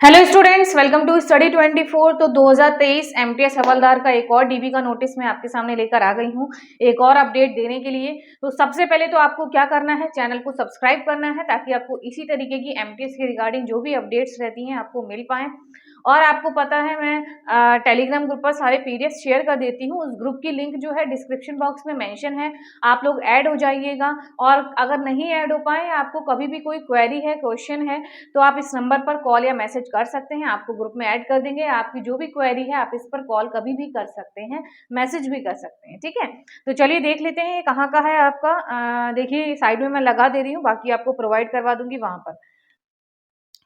Hello students, welcome to study 24। तो 2023 MTS हवलदार का एक और डीबी का नोटिस मैं आपके सामने लेकर आ गई हूँ एक और अपडेट देने के लिए। तो सबसे पहले तो आपको क्या करना है, चैनल को सब्सक्राइब करना है ताकि आपको इसी तरीके की एमटीएस के रिगार्डिंग जो भी अपडेट्स रहती हैं आपको मिल पाए। और आपको पता है मैं टेलीग्राम ग्रुप पर सारे पीडीएफ शेयर कर देती हूँ। उस ग्रुप की लिंक जो है डिस्क्रिप्शन बॉक्स में मेंशन है, आप लोग ऐड हो जाइएगा। और अगर नहीं ऐड हो पाए, आपको कभी भी कोई क्वेरी है, क्वेश्चन है, तो आप इस नंबर पर कॉल या मैसेज कर सकते हैं। आपको ग्रुप में ऐड कर देंगे। आपकी जो भी क्वेरी है आप इस पर कॉल कभी भी कर सकते हैं, मैसेज भी कर सकते हैं। ठीक है, तो चलिए देख लेते हैं कहाँ का है आपका। देखिए साइड में मैं लगा दे रही हूँ, बाकी आपको प्रोवाइड करवा दूंगी वहां पर।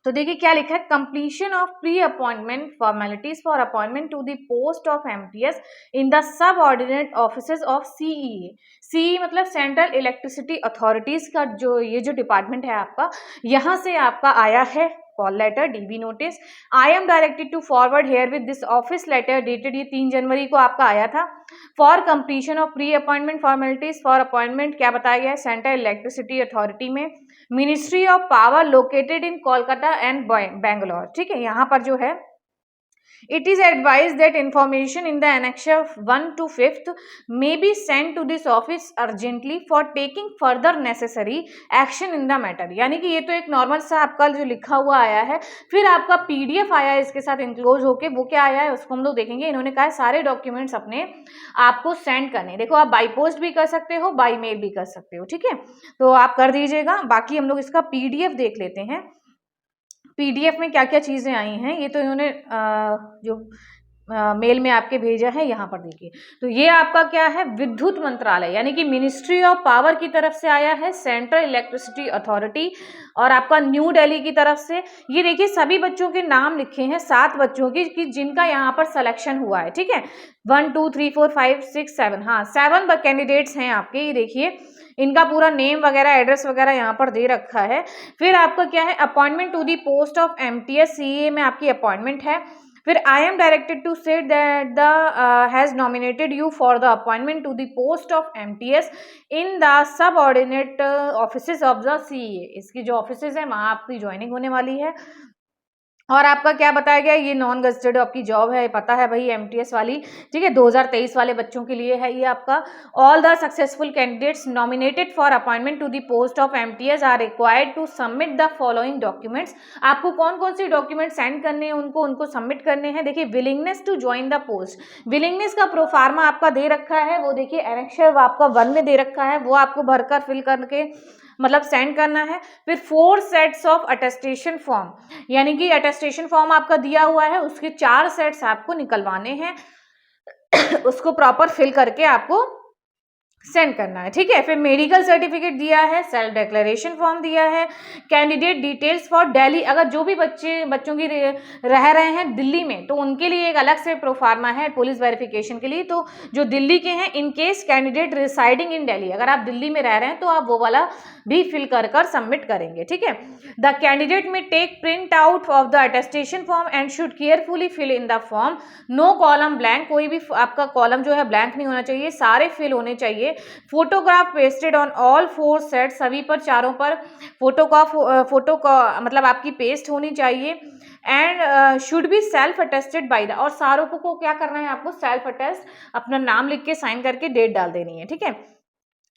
तो देखिए क्या लिखा है, completion of pre appointment formalities for appointment to the post of MTS in the subordinate offices of CEA. CE मतलब सेंट्रल इलेक्ट्रिसिटी अथॉरिटीज का जो डिपार्टमेंट है आपका, यहाँ से आपका आया है call letter DB notice. I am directed to forward herewith this office letter dated, ये 3 जनवरी को आपका आया था। For completion of pre appointment formalities for appointment क्या बताया गया है, सेंट्रल इलेक्ट्रिसिटी अथॉरिटी में, ministry of power located in Kolkata and Bangalore. ठीक है, यहाँ पर जो है it is advised that information in the annexure 1 to 5th may be sent to this office urgently for taking further necessary action in the matter। यानी कि ये तो एक नॉर्मल सा आपका जो लिखा हुआ आया है, फिर आपका पीडीएफ आया है इसके साथ इंक्लोज होके। वो क्या आया है उसको हम लोग देखेंगे। इन्होंने कहा है सारे डॉक्यूमेंट्स अपने आपको सेंड करने। देखो आप बाई पोस्ट भी कर सकते हो, बाई मेल भी कर सकते हो। ठीक है, तो आप कर दीजिएगा। बाकी हम लोग इसका पीडीएफ देख लेते हैं, पीडीएफ में क्या क्या चीजें आई हैं। ये तो इन्होंने जो मेल में आपके भेजा है, यहाँ पर देखिए। तो ये आपका क्या है, विद्युत मंत्रालय यानी कि मिनिस्ट्री ऑफ पावर की तरफ से आया है, सेंट्रल इलेक्ट्रिसिटी अथॉरिटी, और आपका न्यू दिल्ली की तरफ से। ये देखिए सभी बच्चों के नाम लिखे हैं, 7 बच्चों की कि जिनका यहाँ पर सिलेक्शन हुआ है। ठीक है, 1 2 3 4 5 6 7, हाँ 7 कैंडिडेट्स हैं आपके। ये देखिए इनका पूरा नेम वगैरह, एड्रेस वगैरह यहाँ पर दे रखा है। फिर आपका क्या है, appointment to the post of MTS CA में आपकी अपॉइंटमेंट है। फिर I am directed to set that the has nominated you for the appointment to the post of MTS in the subordinate offices of the CA. इसकी जो offices है वहाँ आपकी joining होने वाली है। और आपका क्या बताया गया, ये नॉन गजेटेड आपकी जॉब है, पता है भाई एमटीएस वाली। ठीक है, 2023 वाले बच्चों के लिए है ये आपका। All the successful candidates nominated for appointment to the post of MTS are required to submit the following documents. आपको कौन कौन से डॉक्यूमेंट सेंड करने हैं, उनको सबमिट करने हैं। देखिए willingness to join the post, willingness का प्रोफार्मा आपका दे रखा है, वो देखिए एनेक्सर आपका 1 में दे रखा है, वो आपको भरकर फिल करके मतलब सेंड करना है। फिर 4 सेट्स ऑफ अटेस्टेशन फॉर्म, यानी कि अटेस्टेशन फॉर्म आपका दिया हुआ है, उसके 4 सेट्स आपको निकलवाने हैं उसको प्रॉपर फिल करके आपको सेंड करना है। ठीक है, फिर मेडिकल सर्टिफिकेट दिया है, सेल्फ डिक्लेरेशन फॉर्म दिया है, कैंडिडेट डिटेल्स फॉर दिल्ली। अगर जो भी बच्चों की रह रहे हैं दिल्ली में, तो उनके लिए एक अलग से प्रोफार्मा है पुलिस वेरिफिकेशन के लिए। तो जो दिल्ली के हैं, in case candidate residing in Delhi, अगर आप दिल्ली में रह रहे हैं तो आप वो वाला भी फिल कर सबमिट करेंगे। ठीक है, the candidate may take print out of the attestation form and should carefully fill in the form, no column blank, कोई भी आपका कॉलम जो है ब्लैंक नहीं होना चाहिए, सारे फिल होने चाहिए। Photograph pasted on all 4 set, सभी पर, चारों पर फोटो का मतलब आपकी पेस्ट होनी चाहिए। And should be self attested by the, और सारों को क्या करना है, आपको सेल्फ अटेस्ट अपना नाम लिख के साइन करके डेट डाल देनी है। ठीक है,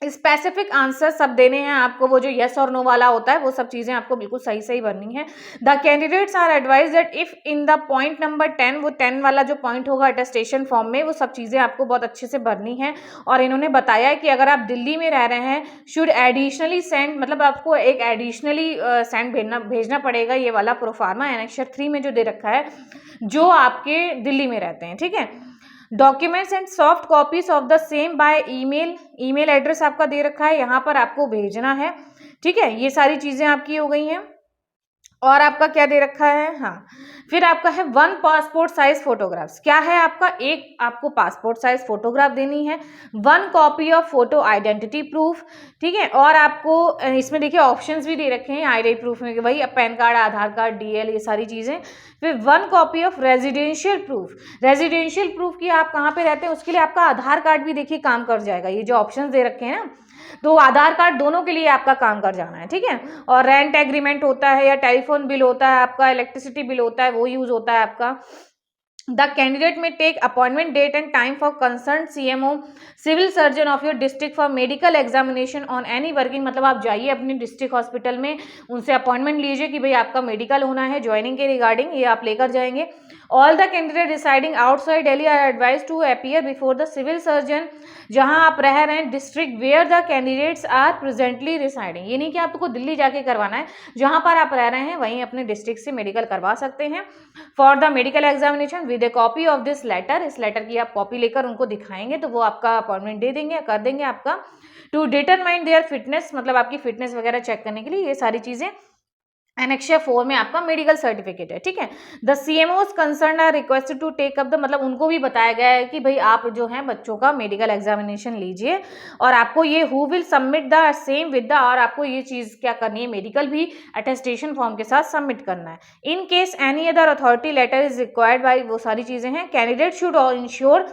स्पेसिफिक आंसर सब देने हैं आपको, वो जो यस और नो वाला होता है वो सब चीजें आपको बिल्कुल सही सही भरनी है। The candidates are advise that if in the point number 10, वो 10 वाला जो पॉइंट होगा अटेस्टेशन फॉर्म में, वो सब चीजें आपको बहुत अच्छे से भरनी है। और इन्होंने बताया है कि अगर आप दिल्ली में रह रहे हैं, शुड एडिशनली सेंड, मतलब आपको एक एडिशनली सेंड भेजना पड़ेगा ये वाला प्रोफार्मा एनेक्सर 3 में जो दे रखा है, जो आपके दिल्ली में रहते हैं। ठीक है, documents and soft copies of the same by email, email address आपका दे रखा है, यहाँ पर आपको भेजना है। ठीक है, ये सारी चीजें आपकी हो गई हैं। और आपका क्या दे रखा है, हाँ फिर आपका है 1 पासपोर्ट साइज फोटोग्राफ्स। क्या है आपका, एक आपको पासपोर्ट साइज फोटोग्राफ देनी है, 1 copy of photo identity proof. ठीक है, और आपको इसमें देखिए ऑप्शंस भी दे रखे हैं आईडी प्रूफ में, वही पैन कार्ड, आधार कार्ड, डीएल, ये सारी चीजें। फिर 1 copy of residential proof, residential proof की आप कहाँ पे रहते हैं उसके लिए आपका आधार कार्ड भी देखिए काम कर जाएगा। ये जो ऑप्शंस दे रखे हैं ना, तो आधार कार्ड दोनों के लिए आपका काम कर जाना है, ठीक है। और रेंट एग्रीमेंट होता है या टेलीफोन बिल होता है आपका, इलेक्ट्रिसिटी बिल होता है, वो यूज होता है आपका। The candidate may take appointment date and time for concerned CMO, civil surgeon of your district for medical examination on any working, मतलब आप जाइए अपनी डिस्ट्रिक्ट हॉस्पिटल में, उनसे अपॉइंटमेंट लीजिए कि भाई आपका मेडिकल होना है ज्वाइनिंग के रिगार्डिंग, ये आप लेकर जाएंगे। All the candidate residing outside Delhi are advise to appear before the civil surgeon, जहां आप रह रहे हैं district where the candidates are presently residing, ये नहीं कि आपको दिल्ली जाके करवाना है, जहां पर आप रह रहे हैं वहीं अपने डिस्ट्रिक्ट से मेडिकल करवा सकते हैं। For the medical examination with a copy of this letter, इस लेटर की आप कॉपी लेकर उनको दिखाएंगे तो वो आपका अपॉइंटमेंट दे देंगे, कर देंगे आपका। टू डिटरमाइन देयर फिटनेस, मतलब आपकी फिटनेस वगैरह चेक करने के लिए, ये सारी चीजें। एनेक्शिया 4 में आपका मेडिकल सर्टिफिकेट है, ठीक है। The CMOs concern are requested to take up the, मतलब उनको भी बताया गया है कि भाई आप जो है बच्चों का मेडिकल एग्जामिनेशन लीजिए और आपको ये who will submit the same with the, और आपको ये चीज क्या करनी है, मेडिकल भी अटेस्टेशन फॉर्म के साथ सबमिट करना है। In case any other authority letter is required by, वो सारी चीजें हैं। Candidate should ensure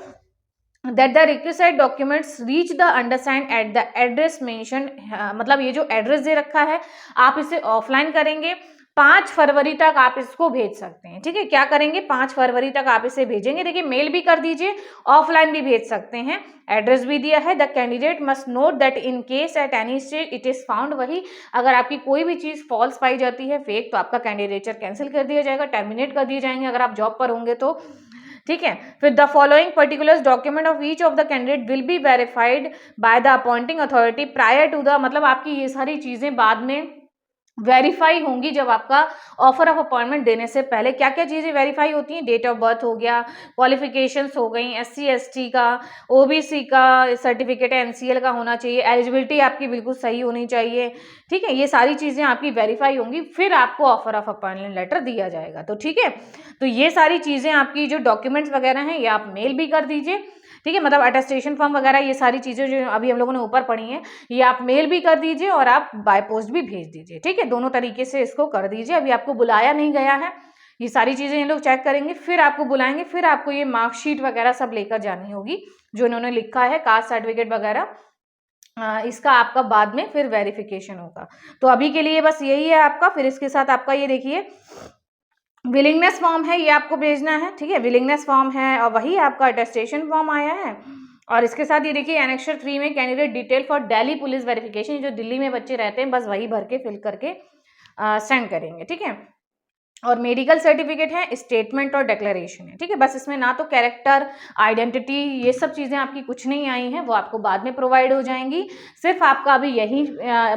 that the requisite documents reach the undersigned at the address mentioned, मतलब ये जो एड्रेस दे रखा है आप इसे ऑफलाइन करेंगे, 5 फरवरी तक आप इसको भेज सकते हैं, ठीक है। क्या करेंगे, 5 फरवरी तक आप इसे भेजेंगे, देखिए मेल भी कर दीजिए, ऑफलाइन भी भेज सकते हैं, एड्रेस भी दिया है। The candidate must note that in case at any stage it is found, वही अगर आपकी कोई भी चीज फॉल्स पाई जाती है, फेक, तो आपका कैंडिडेचर कैंसिल कर दिया जाएगा, टर्मिनेट कर दिए जाएंगे अगर आप जॉब पर होंगे तो, ठीक है। फिर the following particulars document of each of the candidate will be verified by the appointing authority prior to the, मतलब आपकी ये सारी चीजें बाद में वेरीफाई होंगी जब आपका ऑफर ऑफ अपॉइंटमेंट देने से पहले। क्या क्या चीज़ें वेरीफाई होती हैं, डेट ऑफ बर्थ हो गया, क्वालिफिकेशंस हो गई, SC ST का, OBC का सर्टिफिकेट है, NCL का होना चाहिए, एलिजिबिलिटी आपकी बिल्कुल सही होनी चाहिए, ठीक है। ये सारी चीज़ें आपकी वेरीफाई होंगी, फिर आपको ऑफर ऑफ अपॉइंटमेंट लेटर दिया जाएगा, तो ठीक है। तो ये सारी चीज़ें आपकी जो डॉक्यूमेंट्स वगैरह हैं ये आप मेल भी कर दीजिए, ठीक है, मतलब अटेस्टेशन फॉर्म वगैरह ये सारी चीज़ें जो अभी हम लोगों ने ऊपर पढ़ी हैं ये आप मेल भी कर दीजिए और आप बाय पोस्ट भी भेज दीजिए, ठीक है। दोनों तरीके से इसको कर दीजिए। अभी आपको बुलाया नहीं गया है, ये सारी चीज़ें ये लोग चेक करेंगे, फिर आपको बुलाएंगे, फिर आपको ये मार्कशीट वगैरह सब लेकर जानी होगी जो इन्होंने लिखा है, कास्ट सर्टिफिकेट वगैरह, इसका आपका बाद में फिर वेरिफिकेशन होगा। तो अभी के लिए बस यही है आपका। फिर इसके साथ आपका ये देखिए विलिंगनेस फॉर्म है, ये आपको भेजना है, ठीक है, विलिंगनेस फॉर्म है, और वही आपका अटेस्टेशन फॉर्म आया है। और इसके साथ ये देखिए एनेक्सर 3 में candidate detail for Delhi police verification, जो दिल्ली में बच्चे रहते हैं बस वही भर के फिल करके सेंड करेंगे, ठीक है। और मेडिकल सर्टिफिकेट है, स्टेटमेंट और डिक्लेरेशन है, ठीक है। बस इसमें ना तो कैरेक्टर, आइडेंटिटी, ये सब चीज़ें आपकी कुछ नहीं आई हैं, वो आपको बाद में प्रोवाइड हो जाएंगी। सिर्फ आपका अभी यही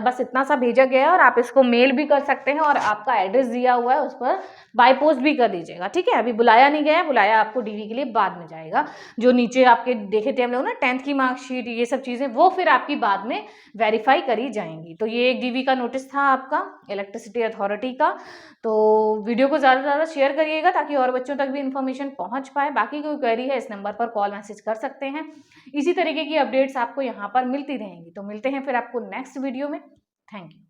बस इतना सा भेजा गया है, और आप इसको मेल भी कर सकते हैं, और आपका एड्रेस दिया हुआ है उस पर बाय पोस्ट भी कर दीजिएगा, ठीक है। अभी बुलाया नहीं गया है, बुलाया आपको DV के लिए बाद में जाएगा। जो नीचे आपके देखे थे हम लोग ना 10th की मार्कशीट, ये सब चीज़ें वो फिर आपकी बाद में वेरीफाई करी जाएंगी। तो ये एक DV का नोटिस था आपका इलेक्ट्रिसिटी अथॉरिटी का। तो वीडियो को ज़्यादा से ज़्यादा शेयर करिएगा ताकि और बच्चों तक भी इन्फॉर्मेशन पहुंच पाए। बाकी कोई क्वेरी है इस नंबर पर कॉल मैसेज कर सकते हैं। इसी तरीके की अपडेट्स आपको यहाँ पर मिलती रहेंगी। तो मिलते हैं फिर आपको नेक्स्ट वीडियो में। Thank you.